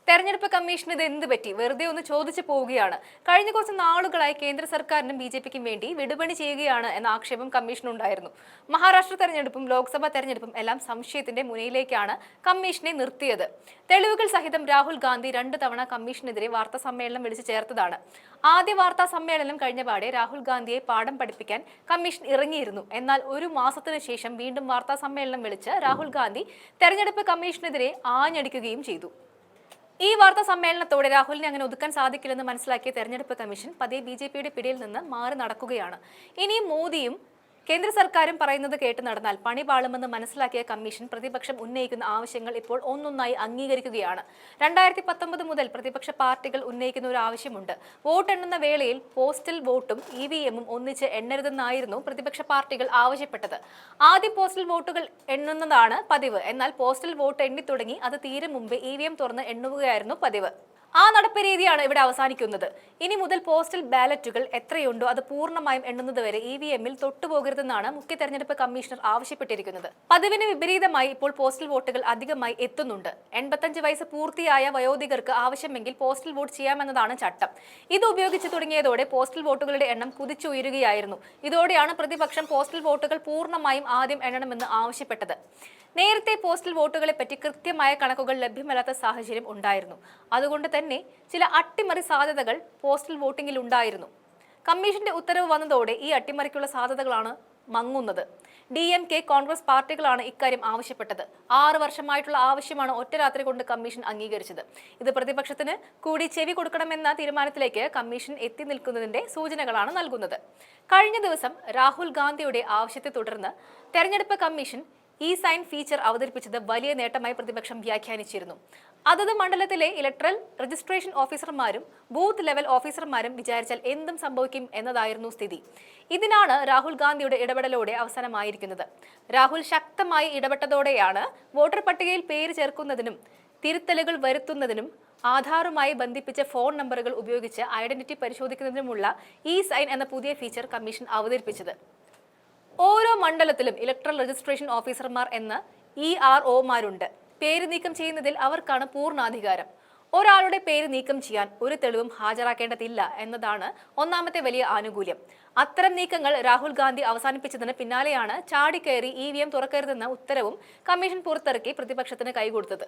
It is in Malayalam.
തെരഞ്ഞെടുപ്പ് കമ്മീഷന് ഇത് എന്ത് പറ്റി വെറുതെ ഒന്ന് ചോദിച്ചു പോവുകയാണ്. കഴിഞ്ഞ കുറച്ച് നാളുകളായി കേന്ദ്ര സർക്കാരിനും ബിജെപിക്കും വേണ്ടി വിടുപണി ചെയ്യുകയാണ് എന്ന ആക്ഷേപം കമ്മീഷനുണ്ടായിരുന്നു. മഹാരാഷ്ട്ര തെരഞ്ഞെടുപ്പും ലോക്സഭാ തെരഞ്ഞെടുപ്പും എല്ലാം സംശയത്തിന്റെ മുനയിലേക്കാണ് കമ്മീഷനെ നിർത്തിയത്. തെളിവുകൾ സഹിതം രാഹുൽ ഗാന്ധി 2 തവണ കമ്മീഷനെതിരെ വാർത്താ സമ്മേളനം വിളിച്ചു ചേർത്തതാണ്. ആദ്യ വാർത്താ സമ്മേളനം കഴിഞ്ഞപാടെ രാഹുൽ ഗാന്ധിയെ പാഠം പഠിപ്പിക്കാൻ കമ്മീഷൻ ഇറങ്ങിയിരുന്നു. എന്നാൽ ഒരു മാസത്തിനു ശേഷം വീണ്ടും വാർത്താ സമ്മേളനം വിളിച്ച് രാഹുൽ ഗാന്ധി തെരഞ്ഞെടുപ്പ് കമ്മീഷനെതിരെ ആഞ്ഞടിക്കുകയും ചെയ്തു. ഈ വാർത്താ സമ്മേളനത്തോടെ രാഹുലിനെ അങ്ങനെ ഒതുക്കാൻ സാധിക്കില്ലെന്ന് മനസ്സിലാക്കിയ തെരഞ്ഞെടുപ്പ് കമ്മീഷൻ പതിയെ ബിജെപിയുടെ പിടിയിൽ നിന്ന് മാറി നടക്കുകയാണ്. ഇനിയും മോദിയും കേന്ദ്ര സർക്കാരും പറയുന്നത് കേട്ട് നടന്നാൽ പണി പാളുമെന്ന് മനസ്സിലാക്കിയ കമ്മീഷൻ പ്രതിപക്ഷം ഉന്നയിക്കുന്ന ആവശ്യങ്ങൾ ഇപ്പോൾ ഒന്നൊന്നായി അംഗീകരിക്കുകയാണ്. 2019 മുതൽ പ്രതിപക്ഷ പാർട്ടികൾ ഉന്നയിക്കുന്ന ഒരു ആവശ്യമുണ്ട്. വോട്ടെണ്ണുന്ന വേളയിൽ പോസ്റ്റൽ വോട്ടും EVM-ഉം ഒന്നിച്ച് എണ്ണരുതെന്നായിരുന്നു പ്രതിപക്ഷ പാർട്ടികൾ ആവശ്യപ്പെട്ടത്. ആദ്യം പോസ്റ്റൽ വോട്ടുകൾ എണ്ണുന്നതാണ് പതിവ്. എന്നാൽ പോസ്റ്റൽ വോട്ട് എണ്ണി തുടങ്ങി അത് തീരും മുമ്പേ EVM തുറന്ന് എണ്ണുകയായിരുന്നു പതിവ്. ആ നടപ്പ് രീതിയാണ് ഇവിടെ അവസാനിക്കുന്നത്. ഇനി മുതൽ പോസ്റ്റൽ ബാലറ്റുകൾ എത്രയുണ്ടോ അത് പൂർണ്ണമായും എണ്ണുന്നതുവരെ EVM-ൽ തൊട്ടുപോകരുതെന്നാണ് മുഖ്യ തെരഞ്ഞെടുപ്പ് കമ്മീഷണർ ആവശ്യപ്പെട്ടിരിക്കുന്നത്. പതിവിന് വിപരീതമായി ഇപ്പോൾ പോസ്റ്റൽ വോട്ടുകൾ അധികമായി എത്തുന്നുണ്ട്. 85 വയസ്സ് പൂർത്തിയായ വയോധികർക്ക് ആവശ്യമെങ്കിൽ പോസ്റ്റൽ വോട്ട് ചെയ്യാമെന്നതാണ് ചട്ടം. ഇത് ഉപയോഗിച്ച് തുടങ്ങിയതോടെ പോസ്റ്റൽ വോട്ടുകളുടെ എണ്ണം കുതിച്ചുയരുകയായിരുന്നു. ഇതോടെയാണ് പ്രതിപക്ഷം പോസ്റ്റൽ വോട്ടുകൾ പൂർണ്ണമായും ആദ്യം എണ്ണണമെന്ന് ആവശ്യപ്പെട്ടത്. നേരത്തെ പോസ്റ്റൽ വോട്ടുകളെ പറ്റി കൃത്യമായ കണക്കുകൾ ലഭ്യമല്ലാത്ത സാഹചര്യം ഉണ്ടായിരുന്നു. അതുകൊണ്ട് തന്നെ ചില അട്ടിമറി സാധ്യതകൾ പോസ്റ്റൽ വോട്ടിംഗിൽ ഉണ്ടായിരുന്നു. കമ്മീഷന്റെ ഉത്തരവ് വന്നതോടെ ഈ അട്ടിമറിക്കുള്ള സാധ്യതകളാണ് മങ്ങുന്നത്. DMK, കോൺഗ്രസ് പാർട്ടികളാണ് ഇക്കാര്യം ആവശ്യപ്പെട്ടത്. 6 വർഷമായിട്ടുള്ള ആവശ്യമാണ് ഒറ്റ രാത്രി കൊണ്ട് കമ്മീഷൻ അംഗീകരിച്ചത്. ഇത് പ്രതിപക്ഷത്തിന് കൂടി ചെവി കൊടുക്കണമെന്ന തീരുമാനത്തിലേക്ക് കമ്മീഷൻ എത്തി നിൽക്കുന്നതിന്റെ സൂചനകളാണ് നൽകുന്നത്. കഴിഞ്ഞ ദിവസം രാഹുൽ ഗാന്ധിയുടെ ആവശ്യത്തെ തുടർന്ന് തെരഞ്ഞെടുപ്പ് കമ്മീഷൻ സൈൻ ഫീച്ചർ അവതരിപ്പിച്ചത് വലിയ നേട്ടമായി പ്രതിപക്ഷം വ്യാഖ്യാനിച്ചിരുന്നു. അതത് മണ്ഡലത്തിലെ ഇലക്ട്രൽ രജിസ്ട്രേഷൻ ഓഫീസർമാരും ബൂത്ത് ലെവൽ ഓഫീസർമാരും വിചാരിച്ചാൽ എന്തും സംഭവിക്കും എന്നതായിരുന്നു സ്ഥിതി. ഇതിനാണ് രാഹുൽ ഗാന്ധിയുടെ ഇടപെടലോടെ അവസാനമായിരിക്കുന്നത്. രാഹുൽ ശക്തമായി ഇടപെട്ടതോടെയാണ് വോട്ടർ പട്ടികയിൽ പേര് ചേർക്കുന്നതിനും തിരുത്തലുകൾ വരുത്തുന്നതിനും ആധാറുമായി ബന്ധിപ്പിച്ച ഫോൺ നമ്പറുകൾ ഉപയോഗിച്ച് ഐഡന്റിറ്റി പരിശോധിക്കുന്നതിനുമുള്ള സൈൻ എന്ന പുതിയ ഫീച്ചർ കമ്മീഷൻ അവതരിപ്പിച്ചത്. ഓരോ മണ്ഡലത്തിലും ഇലക്ട്രൽ രജിസ്ട്രേഷൻ ഓഫീസർമാർ എന്ന EROമാരുണ്ട്. പേര് നീക്കം ചെയ്യുന്നതിൽ അവർക്കാണ് പൂർണ്ണാധികാരം. ഒരാളുടെ പേര് നീക്കം ചെയ്യാൻ ഒരു തെളിവും ഹാജരാക്കേണ്ടതില്ല എന്നതാണ് ഒന്നാമത്തെ വലിയ ആനുകൂല്യം. അത്തരം നീക്കങ്ങൾ രാഹുൽ ഗാന്ധി അവസാനിപ്പിച്ചതിന് പിന്നാലെയാണ് ചാടിക്കയറി EVM തുറക്കരുതെന്ന ഉത്തരവും കമ്മീഷൻ പുറത്തിറക്കി പ്രതിപക്ഷത്തിന് കൈകൊടുത്തത്.